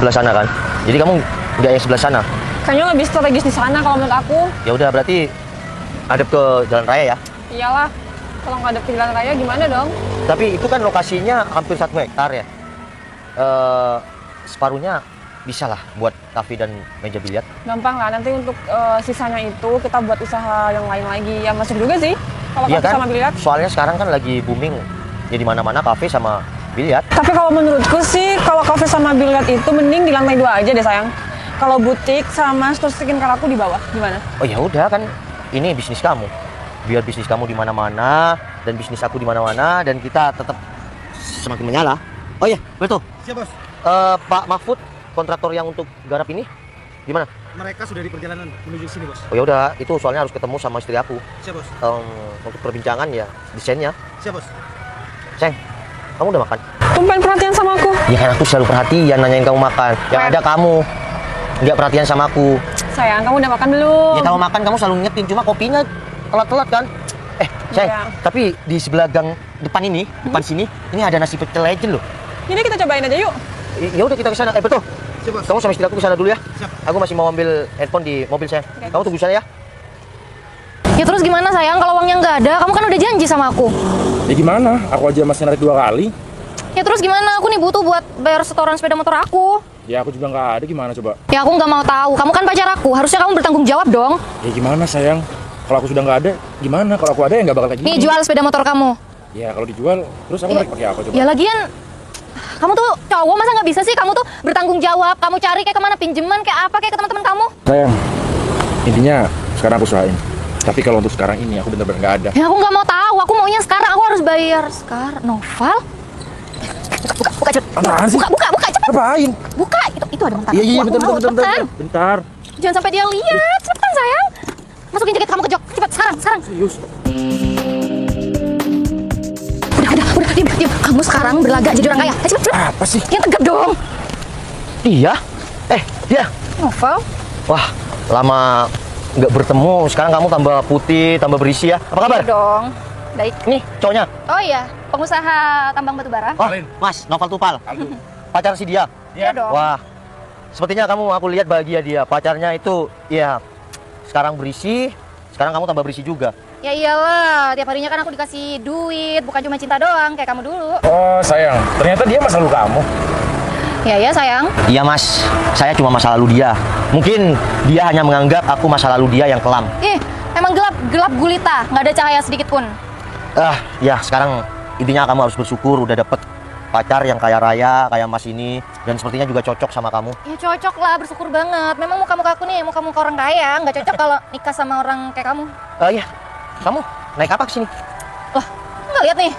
sebelah sana kan. Jadi kamu nggak yang sebelah sana. Kayaknya lebih strategis di sana kalau menurut aku. Ya udah berarti hadap ke jalan raya ya. Iyalah. Kalau nggak ada pilihan raya gimana dong? Tapi itu kan lokasinya hampir 1 hektar ya. Separuhnya bisa lah buat kafe dan meja biliar. Gampang lah. Nanti untuk sisanya itu kita buat usaha yang lain lagi. Ya masuk juga sih. Kalau Iya kafe kan? sama biliar. Soalnya sekarang kan lagi booming. Ya di mana-mana kafe sama biliar. Tapi kalau menurutku sih, kalau kafe sama biliar itu mending di lantai 2 aja deh sayang. Kalau butik sama store skincare aku di bawah, gimana? Oh ya udah kan, ini bisnis kamu. Biar bisnis kamu di mana-mana dan bisnis aku di mana-mana dan kita tetap semakin menyala. Oh iya, betul. Siap, Bos. Pak Mahfud, kontraktor yang untuk garap ini, gimana? Mereka sudah di perjalanan menuju sini, Bos. Oh ya udah, itu soalnya harus ketemu sama istri aku. Siap, Bos. Untuk perbincangan ya, desainnya. Siap, Bos. Sayang, kamu udah makan? Tumpen perhatian sama aku. Ya kan aku selalu perhatian nanyain kamu makan. Yang ada kamu nggak perhatian sama aku. Sayang, kamu udah makan belum? Ya kalau makan kamu selalu ngingetin, cuma kopinya telat-telat kan. Sayang, Iya. tapi di sebelah gang depan ini, depan sini, ini ada nasi pecel legend loh. Ini kita cobain aja yuk. Ya udah kita ke sana. Betul. Siap, Bos. Kamu sama istri aku ke sana dulu ya. Siap. Aku masih mau ambil handphone di mobil saya. Oke. Kamu tunggu sana ya. Ya terus gimana sayang kalau uangnya nggak ada? Kamu kan udah janji sama aku. Ya gimana? Aku aja masih narik 2 kali. Ya terus gimana? Aku nih butuh buat bayar setoran sepeda motor aku. Ya aku juga nggak ada, gimana coba? Ya aku nggak mau tahu. Kamu kan pacar aku. Harusnya kamu bertanggung jawab dong. Ya gimana sayang? Kalau aku sudah nggak ada, gimana? Kalau aku ada ya nggak bakal kayak gini. Nih jual sepeda motor kamu. Ya kalau dijual, terus aku Ya. narik pakai apa coba? Ya lagian kamu tuh cowok masa nggak bisa sih? Kamu tuh bertanggung jawab. Kamu cari kayak kemana pinjaman kayak apa kayak ke teman-teman kamu. Sayang, intinya sekarang aku usahain. Tapi kalau untuk sekarang ini aku benar-benar nggak ada. Ya aku nggak mau tahu. Aku maunya sekarang. Aku harus bayar sekarang. Noval? Buka cepet. Apaan sih? Buka cepet. Ngapain? Buka itu ada mantan. Iya, Aku bentar, mau, bentar, bentar, cepetan. bentar. Jangan sampai dia lihat. Cepetan sayang. Masukin jaket kamu ke jok. Cepat sekarang. Serius? Udah, diam. Kamu sekarang berlagak jadi orang kaya. Cepet. Apa sih? Yang tegap dong. Iya. Dia. Novel. Wah, lama nggak bertemu. Sekarang kamu tambah putih, tambah berisi ya. Apa kabar? Iya dong. Baik. Nih, cowoknya. Oh iya, pengusaha tambang batu bara. Oh, Alin. Mas, Novel Tupal. Aldo. Pacar si dia. Iya dong. Wah, sepertinya aku lihat bahagia dia. Pacarnya itu, ya, sekarang berisi, sekarang kamu tambah berisi juga. Ya iyalah, tiap harinya kan aku dikasih duit, bukan cuma cinta doang kayak kamu dulu. Oh sayang, ternyata dia masa lalu kamu. Ya sayang. Iya mas, saya cuma masa lalu dia. Mungkin dia hanya menganggap aku masa lalu dia yang kelam. Ih, emang gelap gulita, nggak ada cahaya sedikit pun. Ya sekarang intinya kamu harus bersyukur udah dapet pacar yang kaya raya, kayak mas ini. Dan sepertinya juga cocok sama kamu. Ya cocok lah, bersyukur banget. Memang muka-muka aku nih, muka-muka orang kaya, nggak cocok kalau nikah sama orang kayak kamu. Iya, kamu naik apa kesini? Loh, nggak lihat nih.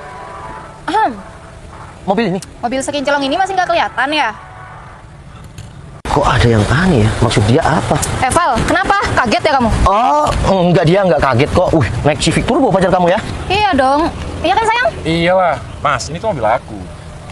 Mobil ini? Mobil sekinclong ini masih nggak kelihatan ya? Kok ada yang aneh ya? Maksud dia apa? Val, kenapa? Kaget ya kamu? Oh, enggak, dia enggak kaget kok. Naik Civic Turbo pacar kamu ya? Iya dong. Iya kan sayang? Iyalah, Mas, ini tuh mobil aku.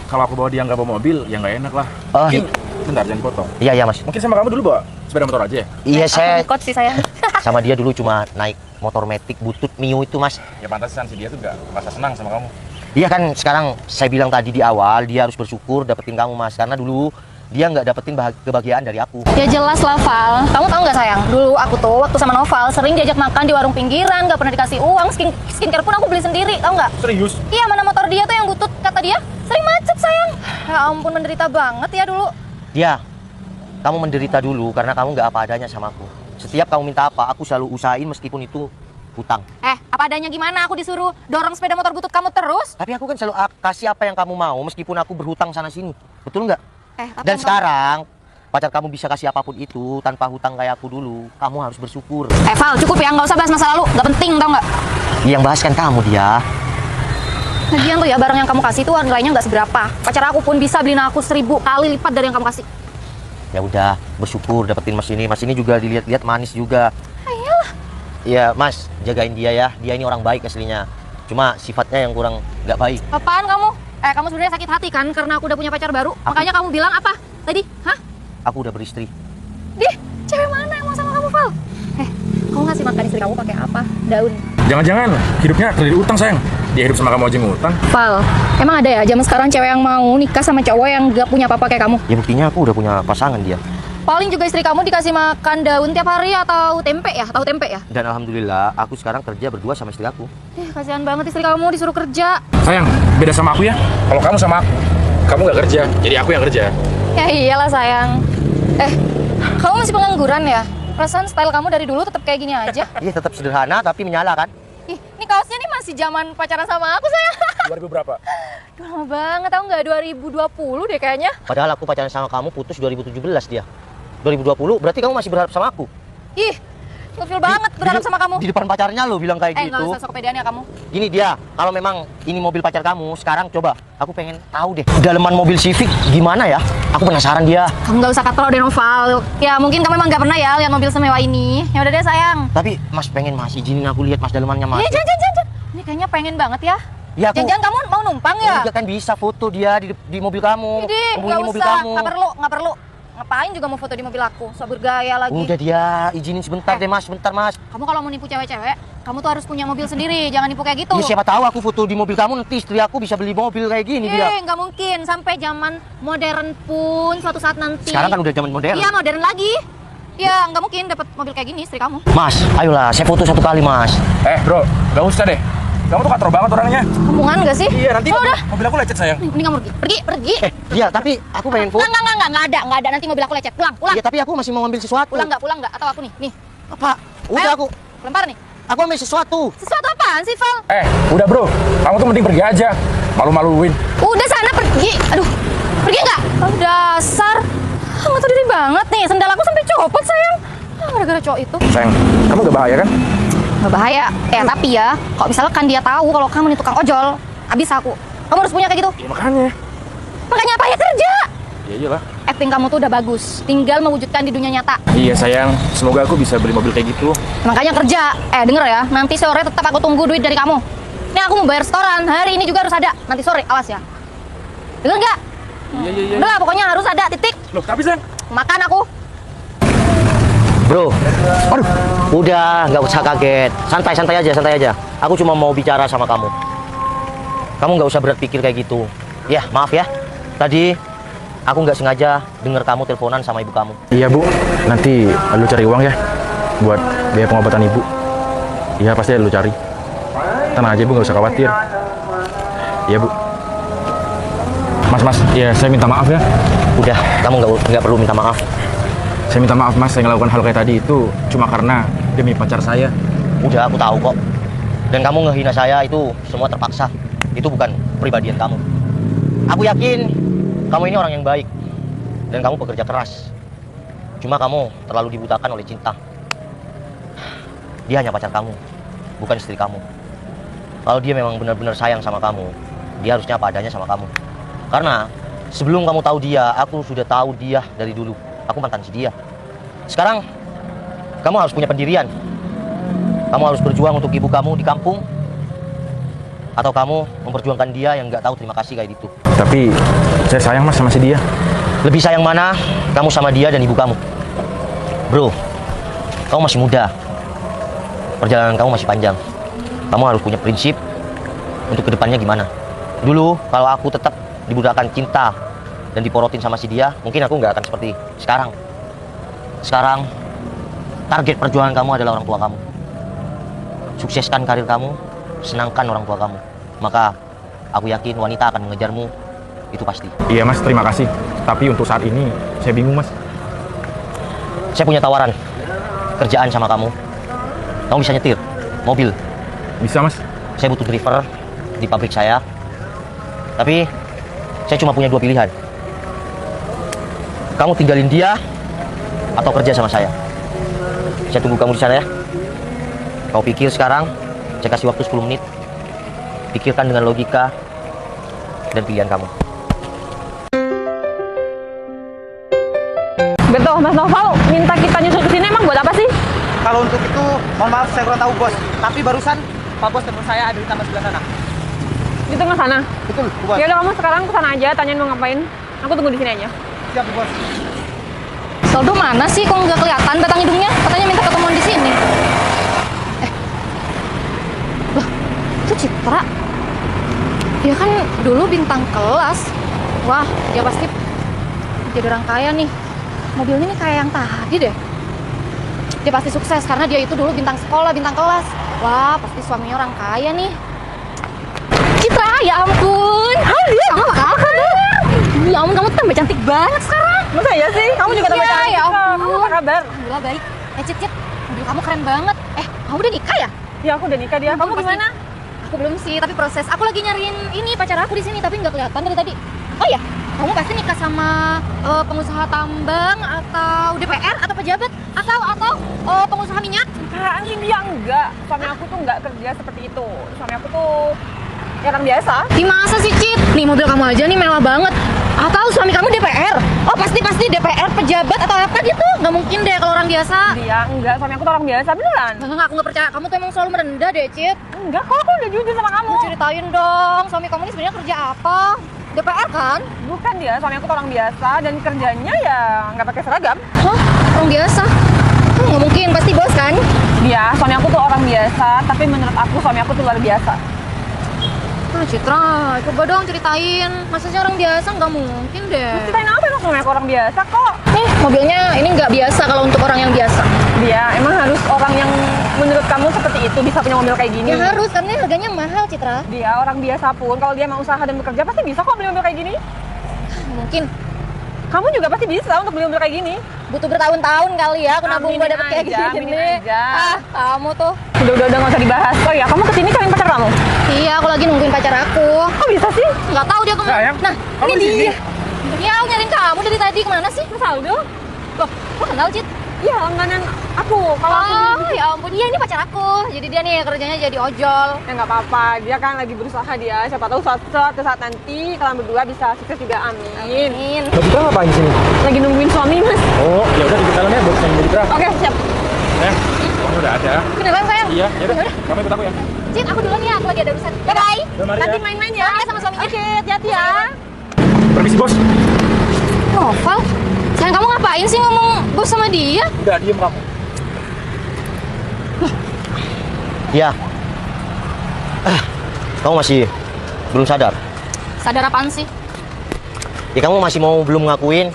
Kalau aku bawa dia nggak bawa mobil, ya nggak enak lah. Oh, Mungkin, bentar jangan potong. Iya mas. Mungkin sama kamu dulu bawa sepeda motor aja ya? Iya saya Ikut sih sayang. sama dia dulu cuma naik motor metik butut Mio itu mas. Ya pantasan sih dia tuh nggak merasa senang sama kamu. Iya kan sekarang saya bilang tadi di awal dia harus bersyukur dapetin kamu mas. Karena dulu dia nggak dapetin kebahagiaan dari aku. Ya jelas lah Val. Kamu tahu nggak sayang? Dulu aku tuh waktu sama Noval sering diajak makan di warung pinggiran, nggak pernah dikasih uang. Skincare pun aku beli sendiri, tahu nggak? Serius? Iya, mana motor dia tuh yang butut kata dia sering macet sayang. Ya ampun menderita banget ya dulu. Dia, kamu menderita dulu karena kamu nggak apa adanya sama aku. Setiap kamu minta apa, aku selalu usahain meskipun itu hutang. Apa adanya gimana? Aku disuruh dorong sepeda motor butut kamu terus. Tapi aku kan selalu kasih apa yang kamu mau meskipun aku berhutang sana sini. Betul nggak? Tapi Dan emang- sekarang pacar kamu bisa kasih apapun itu tanpa hutang kayak aku dulu. Kamu harus bersyukur. Val, cukup ya, nggak usah bahas masa lalu, nggak penting tau nggak? Yang bahas kan kamu dia. Lagian tuh ya barang yang kamu kasih tuh nilainya nggak seberapa. Pacar aku pun bisa beliin aku 1000 kali lipat dari yang kamu kasih. Ya udah, bersyukur dapetin mas ini. Mas ini juga dilihat-lihat manis juga. Ayolah. Iya mas, jagain dia ya. Dia ini orang baik aslinya. Cuma sifatnya yang kurang nggak baik. Apaan kamu? Kamu sebenarnya sakit hati kan karena aku udah punya pacar baru. Makanya kamu bilang apa tadi? Hah? Aku udah beristri. Dih, cewek mana yang mau sama kamu, Val? Kamu ngasih makan istri kamu pakai apa? Daun. Jangan-jangan hidupnya terlilit utang sayang. Dia hidup sama kamu aja ngutang. Val, emang ada ya zaman sekarang cewek yang mau nikah sama cowok yang gak punya apa-apa kayak kamu? Ya buktinya aku udah punya pasangan dia. Paling juga istri kamu dikasih makan daun tiap hari atau tempe ya? Tahu tempe ya? Dan alhamdulillah aku sekarang kerja berdua sama istri aku. Kasihan banget istri kamu disuruh kerja. Sayang, beda sama aku ya. Kalau kamu sama aku, kamu nggak kerja, jadi aku yang kerja. Ya iyalah sayang. Kamu masih pengangguran ya? Perasaan style kamu dari dulu tetap kayak gini aja. Iya tetap sederhana tapi menyala kan? Ih, ini kaosnya nih masih zaman pacaran sama aku sayang. 2000 berapa? Duh, lama banget, tahu nggak? 2020 deh kayaknya. Padahal aku pacaran sama kamu putus 2017 dia. 2020 berarti kamu masih berharap sama aku? Ih, ilfil banget berharap sama kamu. Di depan pacarnya lo bilang kayak Nggak gitu. usah sok kepedean ya kamu. Gini dia, kalau memang ini mobil pacar kamu, sekarang coba aku pengen tahu deh daleman mobil Civic gimana ya? Aku penasaran dia. Kamu nggak usah katro deh Noval. Ya mungkin kamu emang nggak pernah ya lihat mobil semewah ini. Ya udah deh sayang. Tapi Mas pengen Mas izinin aku lihat Mas dalemannya Mas. Jangan. Ini kayaknya pengen banget ya. Ya aku. Jangan kamu mau numpang ya? Enggak kan bisa foto dia di mobil kamu. Jadi nggak Hubungin mobil usah, kamu. nggak perlu. Ngapain juga mau foto di mobil aku? So bergaya lagi. Udah dia izinin sebentar deh Mas, sebentar Mas. Kamu kalau mau nipu cewek-cewek, kamu tuh harus punya mobil sendiri. Jangan nipu kayak gitu. Ya siapa tahu aku foto di mobil kamu nanti istri aku bisa beli mobil kayak gini dia. Nggak mungkin. Sampai zaman modern pun suatu saat nanti. Sekarang kan udah zaman modern. Iya, modern lagi. Ya, nggak mungkin dapat mobil kayak gini istri kamu. Mas, ayolah saya foto satu kali Mas. Bro, nggak usah deh. Kamu tuh katro banget orangnya. Hubungan nggak sih? Iya, nanti Oh, udah. mobil aku lecet sayang. Ini kamu pergi. Iya, tapi aku pengen foto. Nggak ada. Nanti mobil aku lecet. Pulang. Iya, tapi aku masih mau ngambil sesuatu. Pulang nggak? Atau aku nih. Apa? Udah Ayo, aku lempar nih. ambil sesuatu. Sesuatu apaan sih, Val? Udah bro, kamu tuh mending pergi aja. Malu-maluin. Udah sana pergi. Aduh, pergi nggak? Oh, dasar. Kamu tuh diri banget nih. Sendal aku sampai copot, sayang. Gara-gara cowok itu. Sayang, kamu gak bahaya kan? Nggak bahaya. Tapi ya, kalau misalkan dia tahu kalau kamu nih tukang ojol, habis aku. Kamu harus punya kayak gitu. Ya makanya. Makanya apa ya kerja? Ya iyalah. Acting kamu tuh udah bagus. Tinggal mewujudkan di dunia nyata. Iya sayang, semoga aku bisa beli mobil kayak gitu. Makanya kerja. Denger ya, nanti sore tetap aku tunggu duit dari kamu. Ini aku mau bayar setoran. Hari ini juga harus ada. Nanti sore, awas ya. Denger nggak? Iya. Udah, pokoknya harus ada. Titik. Loh, tapi sayang. Makan aku. Bro, aduh, udah nggak usah kaget, santai aja. Aku cuma mau bicara sama kamu. Kamu nggak usah berat pikir kayak gitu. Ya, maaf ya. Tadi aku nggak sengaja dengar kamu teleponan sama ibu kamu. Iya bu, nanti lu cari uang ya buat biaya pengobatan ibu. Iya pasti lu cari. Tenang aja bu, nggak usah khawatir. Iya bu. Mas, ya saya minta maaf ya. Udah, kamu nggak perlu minta maaf. Saya minta maaf mas, saya ngelakukan hal kayak tadi itu cuma karena demi pacar saya. Udah, aku tahu kok. Dan kamu ngehina saya itu semua terpaksa. Itu bukan kepribadian kamu. Aku yakin kamu ini orang yang baik. Dan kamu bekerja keras. Cuma kamu terlalu dibutakan oleh cinta. Dia hanya pacar kamu, bukan istri kamu. Kalau dia memang benar-benar sayang sama kamu, dia harusnya apa adanya sama kamu. Karena sebelum kamu tahu dia, aku sudah tahu dia dari dulu. Aku mantan si dia. Sekarang kamu harus punya pendirian. Kamu harus berjuang untuk ibu kamu di kampung, atau kamu memperjuangkan dia yang nggak tahu terima kasih kayak gitu. Tapi saya sayang mas sama si dia. Lebih sayang mana kamu sama dia dan ibu kamu? Bro, kamu masih muda. Perjalanan kamu masih panjang. Kamu harus punya prinsip untuk kedepannya gimana. Dulu kalau aku tetap dibudakkan cinta dan diporotin sama si dia, mungkin aku nggak akan seperti sekarang. Sekarang, target perjuangan kamu adalah orang tua kamu. Sukseskan karir kamu, senangkan orang tua kamu. Maka, aku yakin wanita akan mengejarmu, itu pasti. Iya mas, terima kasih. Tapi untuk saat ini, saya bingung mas. Saya punya tawaran, kerjaan sama kamu. Kamu bisa nyetir, mobil. Bisa mas? Saya butuh driver di pabrik saya. Tapi, saya cuma punya dua pilihan. Kamu tinggalin dia atau kerja sama saya. Saya tunggu kamu di sana ya. Kau pikir sekarang, saya kasih waktu 10 menit. Pikirkan dengan logika dan pilihan kamu. Betul, Mas Noval minta kita nyusul ke sini emang buat apa sih? Kalau untuk itu, mohon maaf saya kurang tahu bos. Tapi barusan Pak Bos telepon saya ada di taman sebelah sana. Di tengah sana. Betul, Bu Bos. Ya udah kamu sekarang ke sana aja, tanyain mau ngapain. Aku tunggu di sini aja. Siap, Bu Bos. Soldo mana sih? Kok nggak kelihatan batang hidungnya? Katanya minta ketemuan di sini. Loh, itu Citra. Dia kan dulu bintang kelas. Wah, dia pasti jadi orang kaya nih. Mobilnya nih kayak yang tadi deh. Dia pasti sukses karena dia itu dulu bintang sekolah, bintang kelas. Wah, pasti suaminya orang kaya nih. Citra, ya ampun. Kamu apa kabar? Ya ampun, kamu tambah cantik banget sekarang. Masa ya sih? Kamu juga tambah Iya, cantik. ya kok. ampun. Kamu apa kabar? Alhamdulillah baik. Cit, mobil kamu keren banget. Kamu udah nikah ya? Ya aku udah nikah dia. Kamu Pasti. gimana? Aku belum sih, tapi proses. Aku lagi nyariin ini pacar aku di sini, tapi nggak kelihatan dari tadi. Oh ya, kamu pasti nikah sama pengusaha tambang atau DPR atau pejabat atau pengusaha minyak? Apaan sih dia enggak? Suami aku tuh enggak kerja seperti itu. Suami aku tuh ya orang biasa. Di masa sih, Cit? Nih mobil kamu aja nih mewah banget. Atau suami kamu DPR? Oh pasti DPR pejabat atau apa gitu? Nggak mungkin deh kalau orang biasa. Dia enggak, suami aku tuh orang biasa beneran. Enggak, aku nggak percaya. Kamu tuh emang selalu merendah deh, Cit. Enggak kok, aku udah jujur sama kamu. Ceritain dong, suami kamu ini sebenarnya kerja apa? DPR kan? Bukan dia, suami aku tuh orang biasa dan kerjanya ya nggak pakai seragam. Hah? Orang biasa? Nggak mungkin, pasti bos kan? Dia, suami aku tuh orang biasa, tapi menurut aku suami aku tuh luar biasa. Citra, coba dong ceritain. Maksudnya orang biasa nggak mungkin deh. Ceritain apa emang suami aku orang biasa kok? Nih, mobilnya ini nggak biasa kalau untuk orang yang biasa. Dia emang harus orang yang menurut kamu seperti itu bisa punya mobil kayak gini. Ya harus, karena harganya mahal, Citra. Dia orang biasa pun kalau dia mau usaha dan bekerja pasti bisa kok beli mobil kayak gini. Mungkin Kamu juga pasti bisa untuk beli mobil kayak gini. butuh bertahun-tahun kali ya aku nabung buat dapet kayak Aminin gini. aja. Kamu tuh. Udah nggak usah dibahas. Oh ya, kamu kesini cariin pacar kamu? Iya, aku lagi nungguin pacar aku. Kok bisa sih? Nggak tahu dia kemana. Sayang, Nah, kamu ini di sini? dia. Iya, aku nyariin kamu dari tadi. Kemana sih? Mas Aldo? Loh, kok kenal, Cit? Iya, langganan aku. Kalau aku Oh, ya ampun. Iya, ini pacar aku. Jadi dia nih kerjanya jadi ojol. ya nggak apa-apa. Dia kan lagi berusaha dia. Siapa tahu suatu saat nanti kalian berdua bisa sukses juga. Amin. Amin. Mbak Citra ngapain di sini? Lagi nungguin suami, Mas. Oh, ya udah di dalamnya buat Mbak Citra. Oke, siap. Uangnya udah ada. Beneran, sayang? Iya, ya udah. Kamu ikut aku ya. Cit, aku duluan ya. Aku lagi ada urusan. Bye-bye. Udah, mari Nanti ya. main-main ya. Oke, sama suaminya. Oke, hati-hati ya. Permisi, Bos. Noval, sayang kamu ngapain sih ngomong bos sama dia? Udah, diem kamu. Ya. Kamu masih belum sadar? Sadar apaan sih? Ya kamu masih mau belum ngakuin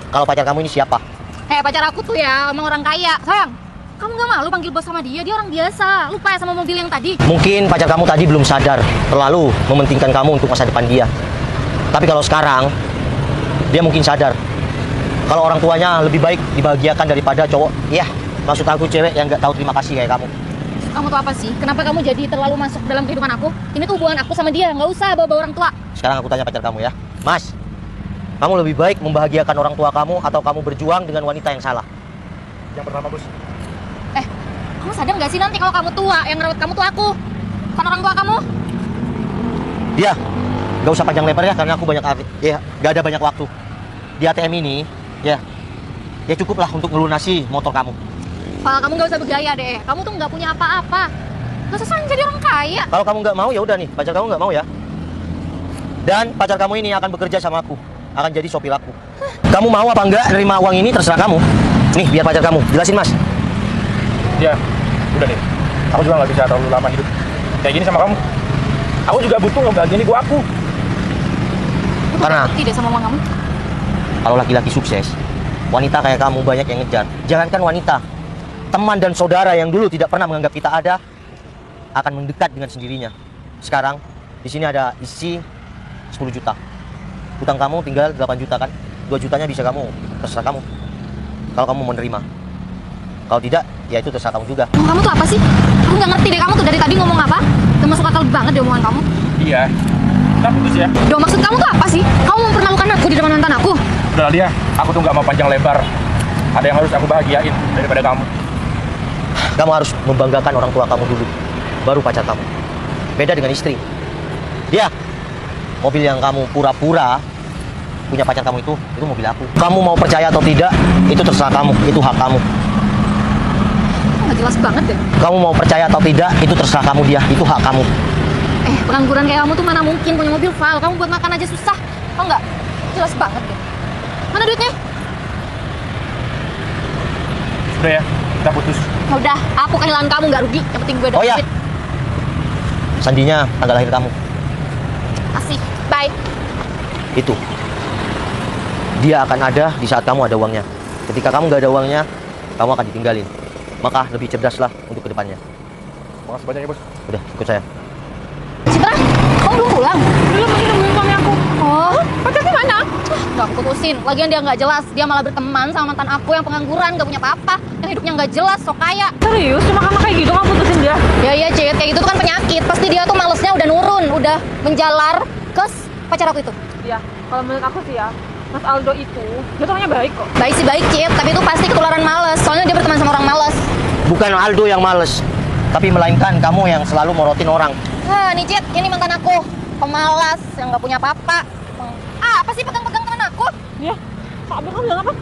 kalau pacar kamu ini siapa? Pacar aku tuh ya emang orang kaya. Sayang, kamu gak malu panggil bos sama dia? Dia orang biasa. Lupa ya sama mobil yang tadi? Mungkin pacar kamu tadi belum sadar, terlalu mementingkan kamu untuk masa depan dia. Tapi kalau sekarang, dia mungkin sadar kalau orang tuanya lebih baik dibahagiakan daripada cowok. Ya, maksud aku cewek yang nggak tahu terima kasih kayak kamu. Kamu tuh apa sih? Kenapa kamu jadi terlalu masuk dalam kehidupan aku? Ini tuh hubungan aku sama dia. Nggak usah bawa-bawa orang tua. Sekarang aku tanya pacar kamu ya, Mas, kamu lebih baik membahagiakan orang tua kamu atau kamu berjuang dengan wanita yang salah? Yang pertama, Bos. Kamu sadar nggak sih nanti kalau kamu tua, yang ngerawat kamu tuh aku, bukan orang tua kamu? Dia, nggak usah panjang lebar ya, karena aku nggak ada banyak waktu. Di ATM ini, ya cukuplah untuk melunasi motor kamu. Val, kamu nggak usah bergaya deh. Kamu tuh nggak punya apa-apa. Nggak usah jadi orang kaya. Kalau kamu nggak mau ya udah nih, pacar kamu nggak mau ya. Dan pacar kamu ini akan bekerja sama aku, akan jadi sopir aku. Kamu mau apa enggak nerima uang ini terserah kamu. Nih biar pacar kamu, jelasin Mas. Ya, udah deh. Aku juga nggak bisa terlalu lama hidup kayak gini sama kamu. Aku juga butuh ngebahagiain ibu aku. Karena Tidak sama uang kamu. kalau laki-laki sukses, wanita kayak kamu banyak yang ngejar. Jangankan wanita, teman dan saudara yang dulu tidak pernah menganggap kita ada akan mendekat dengan sendirinya. Sekarang di sini ada isi 10 juta. Hutang kamu tinggal 8 juta kan? 2 jutanya bisa kamu, terserah kamu. Kalau kamu menerima. Kalau tidak, ya itu terserah kamu juga. Ngomong kamu tuh apa sih? Aku nggak ngerti deh kamu tuh dari tadi ngomong apa. Gak masuk akal banget deh omongan kamu. Iya. Kita putus ya. Doh, maksud kamu tuh apa sih? Kamu mempermalukan aku di depan mantan aku? Udah dia. Aku tuh nggak mau panjang lebar. Ada yang harus aku bahagiain daripada kamu. Kamu harus membanggakan orang tua kamu dulu, baru pacar kamu. Beda dengan istri. Dia, mobil yang kamu pura-pura punya pacar kamu itu mobil aku. Kamu mau percaya atau tidak, itu terserah kamu, itu hak kamu. Nggak jelas banget deh. Kamu mau percaya atau tidak, itu terserah kamu dia, itu hak kamu. Pengangguran kayak kamu tuh mana mungkin punya mobil, Val. Kamu buat makan aja susah. Tau nggak? Jelas banget deh. Mana duitnya? Udah ya. Kita putus. Ya udah, aku kehilangan kamu nggak rugi. Yang penting gue Oh dapet ya, duit. sandinya tanggal lahir kamu. Makasih. Bye. Itu. Dia akan ada di saat kamu ada uangnya. Ketika kamu nggak ada uangnya, kamu akan ditinggalin. Maka lebih cerdaslah untuk kedepannya. Makasih banyak ya, Bos. Udah, ikut saya. Citra, kamu belum pulang? Belum, masih nungguin suami aku. Oh, Pacarnya mana? nggak aku putusin. Lagian dia nggak jelas. Dia malah berteman sama mantan aku yang pengangguran, nggak punya apa-apa, yang hidupnya nggak jelas, sok kaya. Serius? Cuma karena kayak gitu kamu putusin dia? Ya iya, Cit, kayak gitu tuh kan penyakit. Pasti dia tuh malesnya udah nurun, udah menjalar ke pacar aku itu. Iya, kalau menurut aku sih ya, Mas Aldo itu, dia tuh orangnya baik kok. Baik sih baik, Cit, tapi itu pasti ketularan males. Soalnya dia berteman sama orang males. Bukan Aldo yang males, tapi melainkan kamu yang selalu morotin orang. Hah, nih Cit, ini mantan aku. Pemalas, yang nggak punya apa-apa. Apa sih pegang-pegang teman aku? Dia, Kak Abel kamu bilang apa?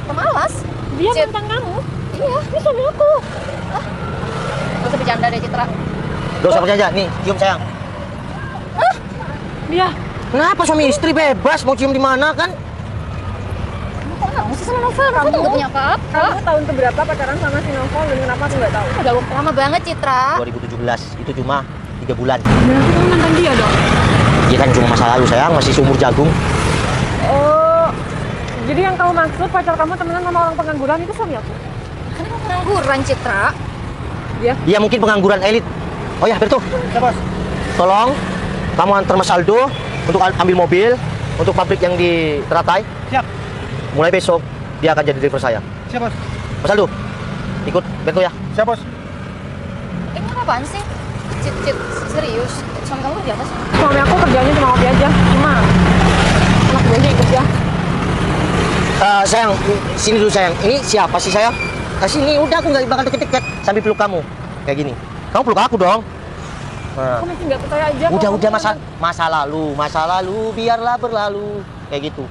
Pemalas? Dia Cit. mantan kamu? Iya. Ini suami aku. Gak usah bercanda deh, Citra. Gak usah bercanda, nih, cium sayang. Dia, Kenapa suami istri bebas mau cium di mana kan? Kok nggak sih sama Novel? Aku tuh nggak punya apa-apa. kamu tahun keberapa pacaran sama si Novel dan kenapa aku nggak tahu? Udah lama banget, Citra. 2017, itu cuma 3 bulan. Berarti kamu mantan dia dong? Dia kan cuma masa lalu sayang, masih seumur jagung. Oh, jadi yang kamu maksud pacar kamu temenan sama orang pengangguran itu suami aku? Kan kamu pengangguran, Citra. Dia? Dia mungkin pengangguran elit. Oh ya, Berto. Ya bos. Tolong kamu antar Mas Aldo untuk ambil mobil untuk pabrik yang di Teratai. Siap. Mulai besok dia akan jadi driver saya. Siap bos. Mas Aldo, ikut Berto ya. Siap bos. Ini apaan sih? Cit, serius? Suami kamu kerja apa sih? Suami aku kerjanya cuma ngopi aja, cuma anak buahnya ikut dia. Sayang, sini dulu sayang. Ini siapa sih sayang? Sini, udah aku nggak bakal deket-deket sambil peluk kamu. Kayak gini. Kamu peluk aku dong. Nah. Aku masih nggak percaya aja. Udah masa lalu biarlah berlalu kayak gitu.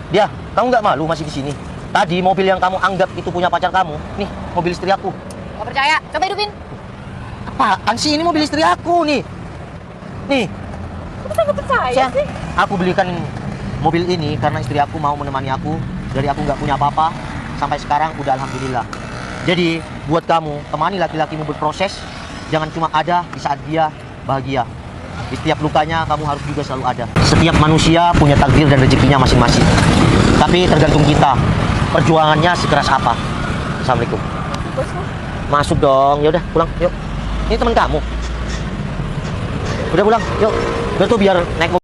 Dia, kamu nggak malu masih di sini? Tadi mobil yang kamu anggap itu punya pacar kamu, nih mobil istri aku. Gak percaya? Coba hidupin. Apaan sih, ini mobil istri aku nih? Nih, Aku nggak percaya sayang, sih. aku belikan mobil ini karena istri aku mau menemani aku. Dari aku nggak punya apa-apa sampai sekarang udah alhamdulillah. Jadi buat kamu temani laki-lakimu berproses. Jangan cuma ada di saat dia bahagia. Di setiap lukanya kamu harus juga selalu ada. Setiap manusia punya takdir dan rezekinya masing-masing. Tapi tergantung kita, perjuangannya sekeras apa. Assalamualaikum. Masuk dong, ya udah pulang, yuk. Ini teman kamu. Udah pulang, yuk. Udah tuh biar naik mobil.